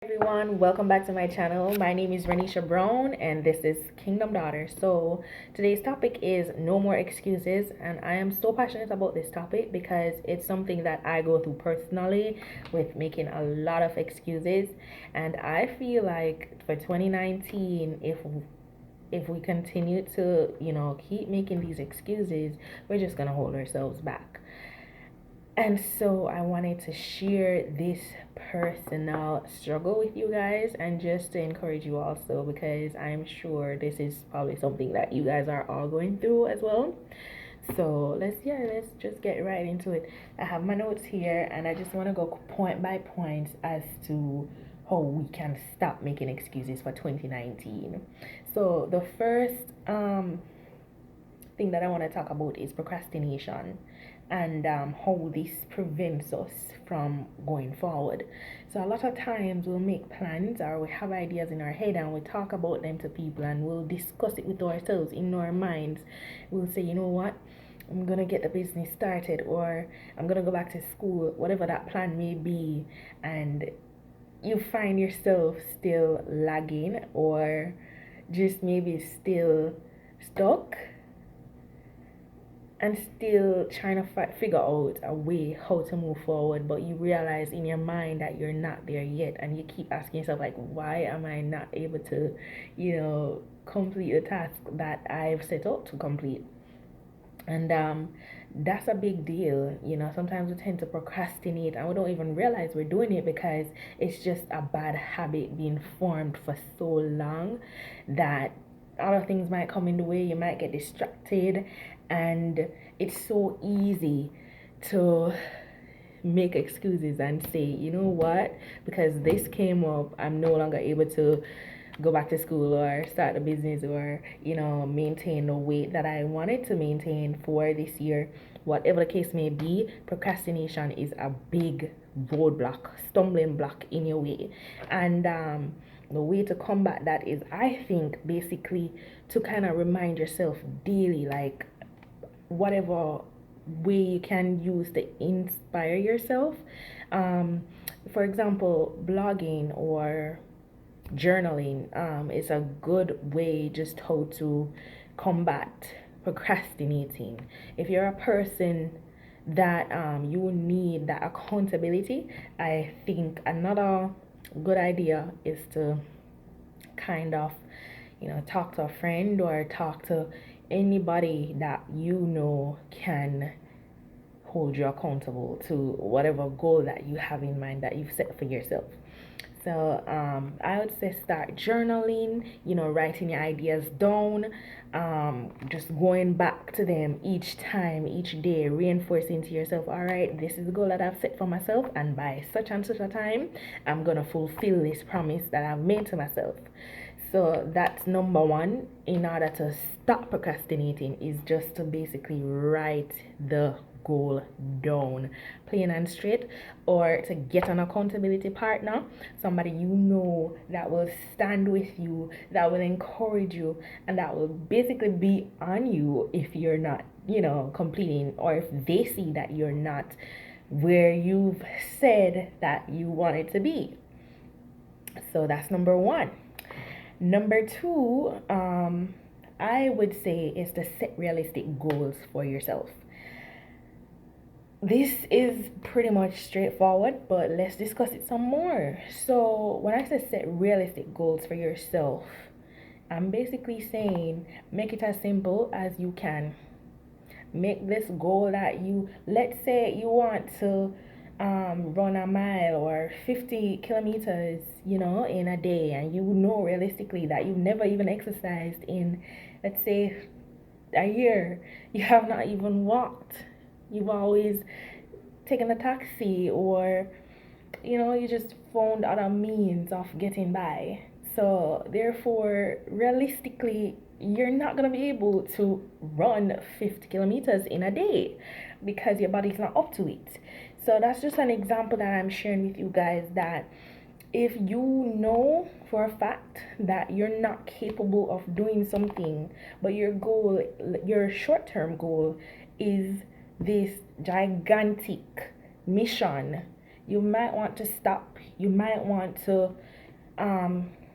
Everyone, welcome back to my channel. My name is Renisha Brown and this is Kingdom Daughter. So today's topic is no more excuses, and I am so passionate about this topic because it's something that I go through personally with making a lot of excuses. And I feel like for 2019, if we continue to keep making these excuses, we're just gonna hold ourselves back. And so I wanted to share this personal struggle with you guys and just to encourage you also, because I'm sure this is probably something that you guys are all going through as well. So let's just get right into it. I have my notes here and I just want to go point by point as to how we can stop making excuses for 2019. So the first thing that I want to talk about is procrastination and how this prevents us from going forward. So a lot of times we'll make plans or we have ideas in our head and we talk about them to people and we'll discuss it with ourselves in our minds. We'll say, you know what? I'm gonna get the business started, or I'm gonna go back to school, whatever that plan may be, and you find yourself still lagging or just maybe still stuck and still trying to figure out a way how to move forward, but you realize in your mind that you're not there yet, and you keep asking yourself like, why am I not able to complete the task that I've set out to complete? And that's a big deal. Sometimes we tend to procrastinate and we don't even realize we're doing it because it's just a bad habit being formed for so long that other things might come in the way. You might get distracted, and it's so easy to make excuses and say, you know what, because this came up, I'm no longer able to go back to school or start a business or maintain the weight that I wanted to maintain for this year. Whatever the case may be, procrastination is a big roadblock, stumbling block in your way. And the way to combat that is, I think, basically to kind of remind yourself daily, like whatever way you can use to inspire yourself. For example, blogging or journaling is a good way just how to combat procrastinating. If you're a person that you need that accountability, I think another good idea is to kind of talk to a friend or talk to anybody that can hold you accountable to whatever goal that you have in mind that you've set for yourself. So I would say start journaling, writing your ideas down, just going back to them each time, each day, reinforcing to yourself, all right, this is the goal that I've set for myself, and by such and such a time, I'm going to fulfill this promise that I've made to myself. So that's number one in order to stop procrastinating, is just to basically write the goal down plain and straight, or to get an accountability partner, somebody that will stand with you, that will encourage you, and that will basically be on you if you're not completing, or if they see that you're not where you've said that you wanted to be. So that's number one. Number two, I would say, is to set realistic goals for yourself. This is pretty much straightforward, but let's discuss it some more. So when I say set realistic goals for yourself, I'm basically saying make it as simple as you can. Make this goal that let's say you want to run a mile or 50 kilometers, in a day, and realistically that you've never even exercised in, let's say, a year. You have not even walked. You've always taken a taxi, or you just found other means of getting by. So therefore, realistically, you're not going to be able to run 50 kilometers in a day because your body's not up to it. So that's just an example that I'm sharing with you guys, that if you know for a fact that you're not capable of doing something, but your short-term goal is this gigantic mission, you might want to stop. You might want to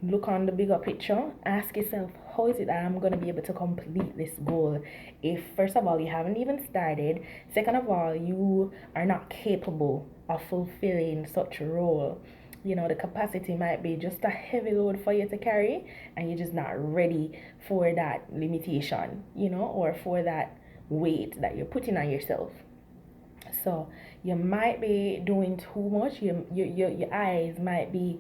look on the bigger picture. Ask yourself, how is it that I'm going to be able to complete this goal? If, first of all, you haven't even started, second of all, you are not capable of fulfilling such a role. The capacity might be just a heavy load for you to carry, and you're just not ready for that limitation, or for that weight that you're putting on yourself. So you might be doing too much. Your eyes might be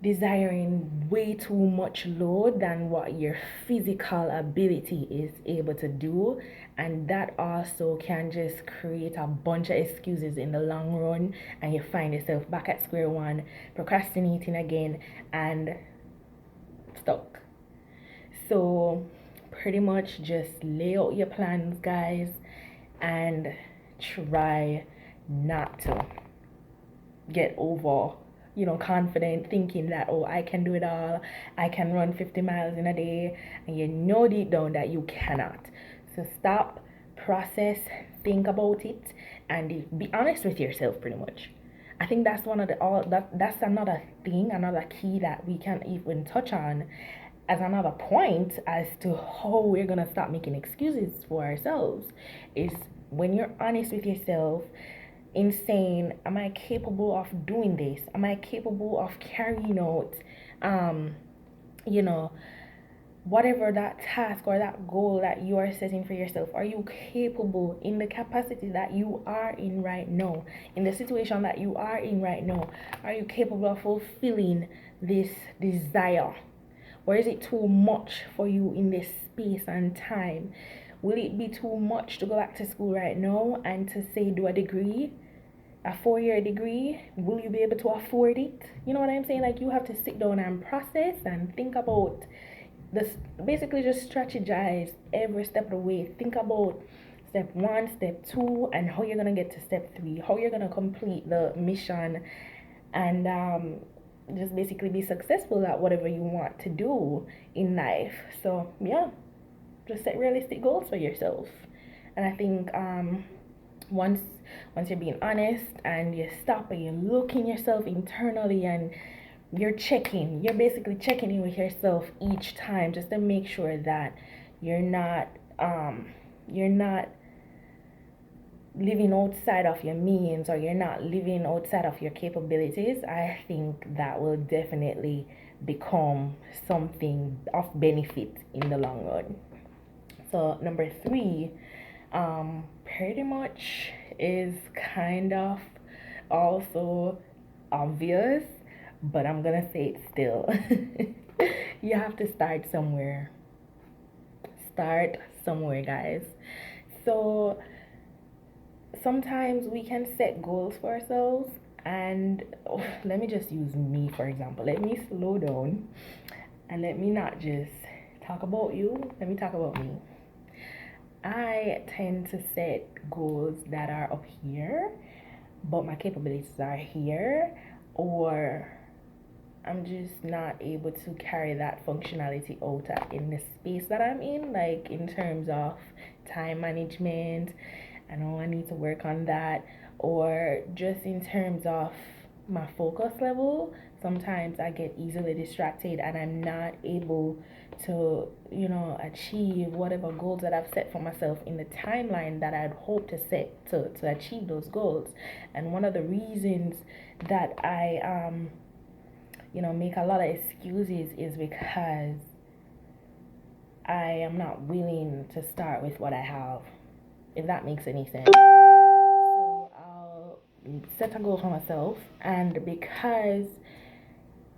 desiring way too much load than what your physical ability is able to do, and that also can just create a bunch of excuses in the long run, and you find yourself back at square one, procrastinating again and stuck. So pretty much just lay out your plans, guys, and try not to get over confident, thinking that, oh, I can do it all, I can run 50 miles in a day, and you know deep down that you cannot. So stop, process, think about it, and be honest with yourself. Pretty much, I think that's one of the all that's another thing, another key that we can even touch on as another point as to how we're gonna stop making excuses for ourselves, is when you're honest with yourself in saying, am I capable of doing this? Am I capable of carrying out you know whatever that task or that goal that you are setting for yourself? Are you capable in the capacity that you are in right now, in the situation that you are in right now? Are you capable of fulfilling this desire, or is it too much for you in this space and time? Will it be too much to go back to school right now and to say do a degree, a 4-year degree? Will you be able to afford it? You know what I'm saying? Like, you have to sit down and process and think about this. Basically just strategize every step of the way. Think about step 1, step 2, and how you're gonna get to step 3, how you're gonna complete the mission, and just basically be successful at whatever you want to do in life. So yeah, just set realistic goals for yourself. And I think once you're being honest and you stop and you're looking yourself internally, and you're basically checking in with yourself each time, just to make sure that you're not living outside of your means, or you're not living outside of your capabilities. I think that will definitely become something of benefit in the long run. So number 3, pretty much is kind of also obvious, but I'm gonna say it still. You have to start somewhere. Start somewhere, guys. So sometimes we can set goals for ourselves, and let me just use me for example. Let me slow down and let me not just talk about you. Let me talk about me. I tend to set goals that are up here, but my capabilities are here, or I'm just not able to carry that functionality out in the space that I'm in, like in terms of time management. I know I need to work on that, or just in terms of my focus level. Sometimes I get easily distracted and I'm not able to, achieve whatever goals that I've set for myself in the timeline that I'd hope to set to achieve those goals. And one of the reasons that I make a lot of excuses is because I am not willing to start with what I have, if that makes any sense. So I'll set a goal for myself, and because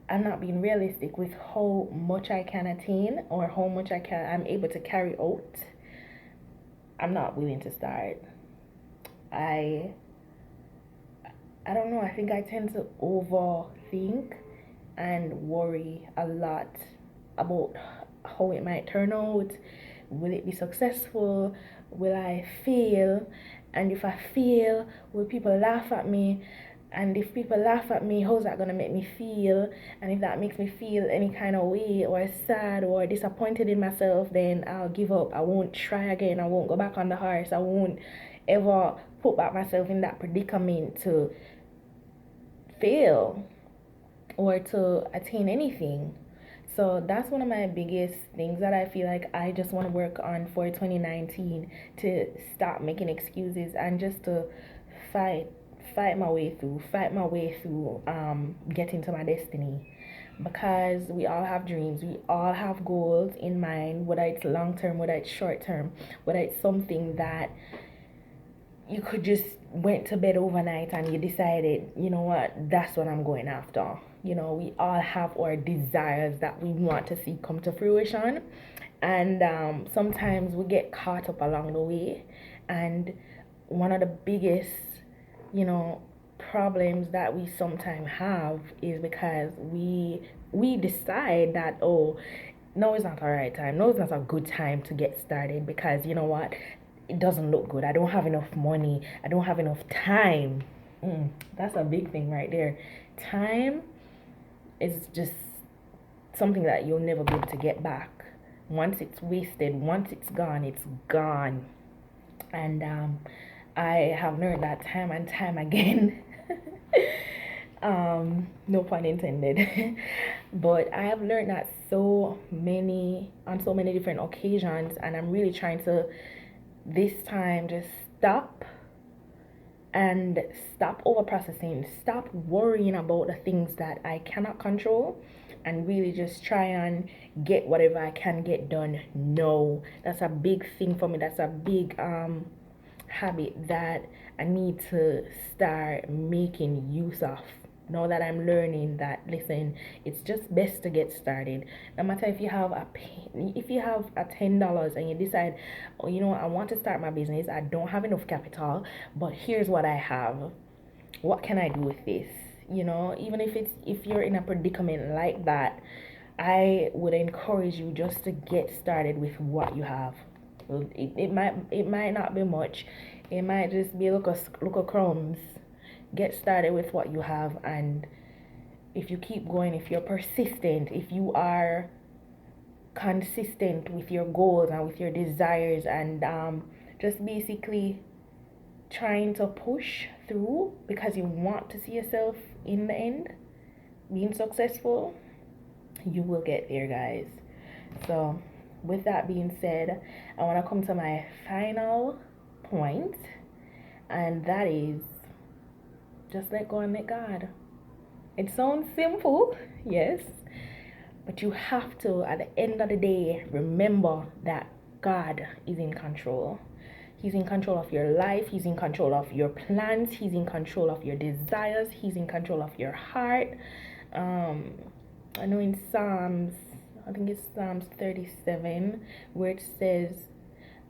I'm not being realistic with how much I can attain or how much I'm able to carry out, I'm not willing to start. I don't know, I think I tend to overthink and worry a lot about how it might turn out. Will it be successful? Will I fail? And if I fail, will people laugh at me? And if people laugh at me, how's that gonna make me feel? And if that makes me feel any kind of way, or sad, or disappointed in myself, then I'll give up. I won't try again. I won't go back on the horse. I won't ever put back myself in that predicament to fail. or to attain anything. So that's one of my biggest things that I feel like I just want to work on for 2019, to stop making excuses and just to fight fight my way through getting to my destiny, because we all have dreams, we all have goals in mind, whether it's long term, whether it's short term, whether it's something that you could just went to bed overnight and you decided, you know what, that's what I'm going after. We all have our desires that we want to see come to fruition, and sometimes we get caught up along the way. And one of the biggest, you know, problems that we sometimes have is because we decide that, oh, no, it's not the right time, no, it's not a good time to get started, because you know what, it doesn't look good, I don't have enough money, I don't have enough time. That's a big thing right there. Time is just something that you'll never be able to get back. Once it's wasted, once it's gone, it's gone. And I have learned that time and time again. No pun intended. But I have learned that on so many different occasions, and I'm really trying to this time just stop and stop over processing, stop worrying about the things that I cannot control, and really just try and get whatever I can get done. No, that's a big thing for me. That's a big habit that I need to start making use of. Now that I'm learning that, listen, it's just best to get started. No matter if you have a $10 and you decide, oh, you know what, I want to start my business, I don't have enough capital, but here's what I have, what can I do with this? Even if you're in a predicament like that, I would encourage you just to get started with what you have. Well, it might not be much, it might just be look of crumbs. Get started with what you have, and if you keep going, if you're persistent, if you are consistent with your goals and with your desires, and just basically trying to push through because you want to see yourself in the end being successful, you will get there, guys. So with that being said, I want to come to my final point, and that is just let go and let God. It sounds simple, yes, but you have to, at the end of the day, remember that God is in control. He's in control of your life. He's in control of your plans. He's in control of your desires. He's in control of your heart. I know in Psalms, I think it's Psalms 37, where it says,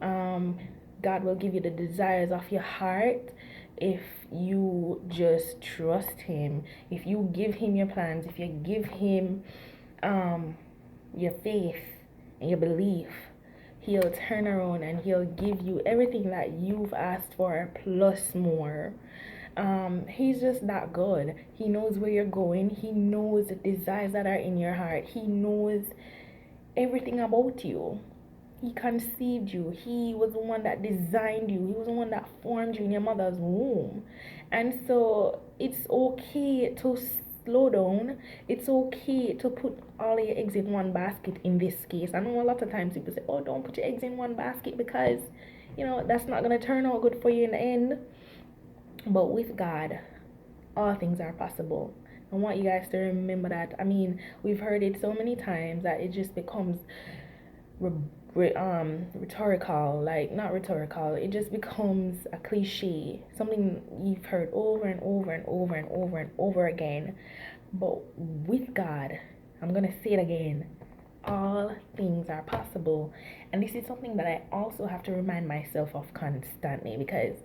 God will give you the desires of your heart if you just trust Him. If you give Him your plans, if you give Him your faith and your belief, He'll turn around and He'll give you everything that you've asked for plus more. He's just that good. He knows where you're going. He knows the desires that are in your heart. He knows everything about you. He conceived you. He was the one that designed you. He was the one that formed you in your mother's womb. And so it's okay to slow down. It's okay to put all your eggs in one basket in this case. I know a lot of times people say, oh, don't put your eggs in one basket because, that's not going to turn out good for you in the end. But with God, all things are possible. I want you guys to remember that. I mean, we've heard it so many times that it just becomes rhetorical, like not rhetorical, it just becomes a cliche, something you've heard over and over and over and over and over again. But with God, I'm gonna say it again, all things are possible. And this is something that I also have to remind myself of constantly, because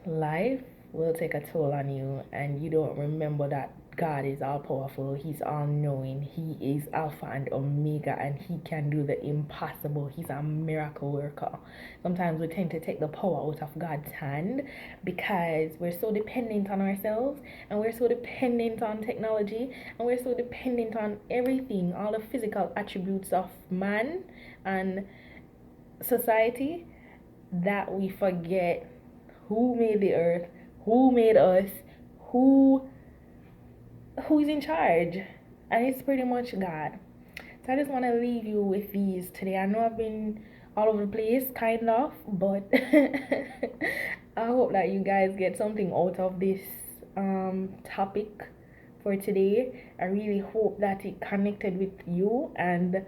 life will take a toll on you and you don't remember that God is all powerful, He's all knowing, He is Alpha and Omega, and He can do the impossible. He's a miracle worker. Sometimes we tend to take the power out of God's hand because we're so dependent on ourselves, and we're so dependent on technology, and we're so dependent on everything, all the physical attributes of man and society, that we forget who made the earth, who made us, who who's in charge, and it's pretty much God. So I just want to leave you with these today. I know I've been all over the place, kind of, but I hope that you guys get something out of this topic for today. I really hope that it connected with you and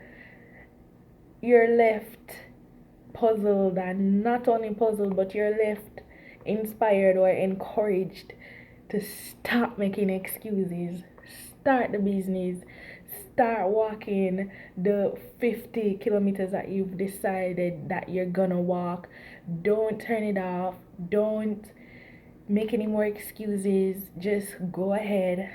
you're left puzzled, and not only puzzled, but you're left inspired or encouraged to stop making excuses, start the business, start walking the 50 kilometers that you've decided that you're gonna walk. Don't turn it off, don't make any more excuses. Just go ahead,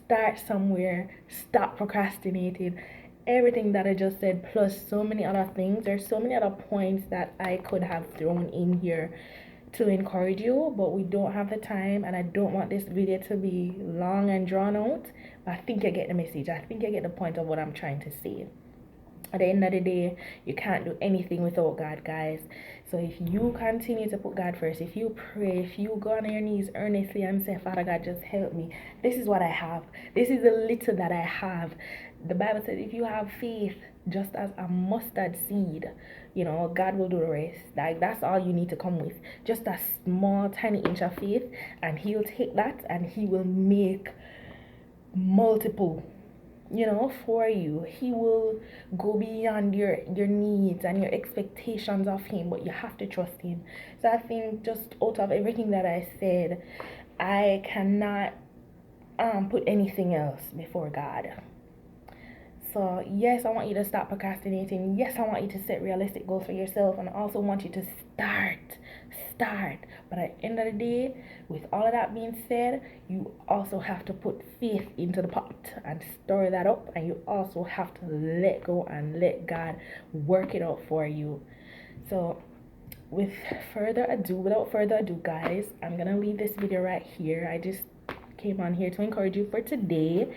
start somewhere, stop procrastinating. Everything that I just said, plus so many other things. There's so many other points that I could have thrown in here to encourage you, but we don't have the time, and I don't want this video to be long and drawn out. But I think you get the message. I think you get the point of what I'm trying to say. At the end of the day, you can't do anything without God, guys. So if you continue to put God first, if you pray, if you go on your knees earnestly and say, Father God, just help me. This is what I have. This is the little that I have. The Bible says if you have faith just as a mustard seed, God will do the rest. Like, that's all you need to come with. Just a small, tiny inch of faith, and He'll take that and He will make multiple, for you. He will go beyond your needs and your expectations of Him, but you have to trust Him. So I think, just out of everything that I said, I cannot put anything else before God. So yes, I want you to stop procrastinating. Yes, I want you to set realistic goals for yourself, and I also want you to start. But at the end of the day, with all of that being said, you also have to put faith into the pot and stir that up, and you also have to let go and let God work it out for you. So without further ado, guys, I'm gonna leave this video right here. I just came on here to encourage you for today,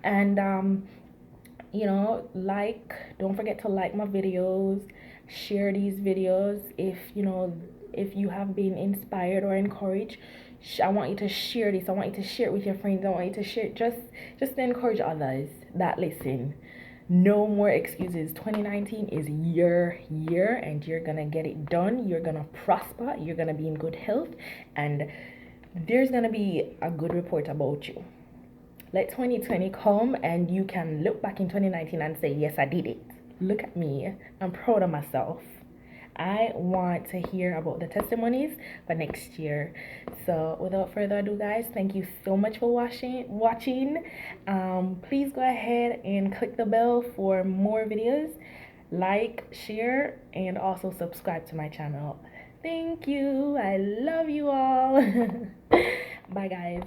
and don't forget to like my videos, share these videos. If you have been inspired or encouraged, I want you to share this. I want you to share it with your friends. I want you to share it, just to encourage others that listen. No more excuses. 2019 is your year, and you're gonna get it done. You're gonna prosper, you're gonna be in good health, and there's gonna be a good report about you. Let 2020 come and you can look back in 2019 and say, yes, I did it. Look at me. I'm proud of myself. I want to hear about the testimonies for next year. So without further ado, guys, thank you so much for watching. Please go ahead and click the bell for more videos. Like, share, and also subscribe to my channel. Thank you. I love you all. Bye, guys.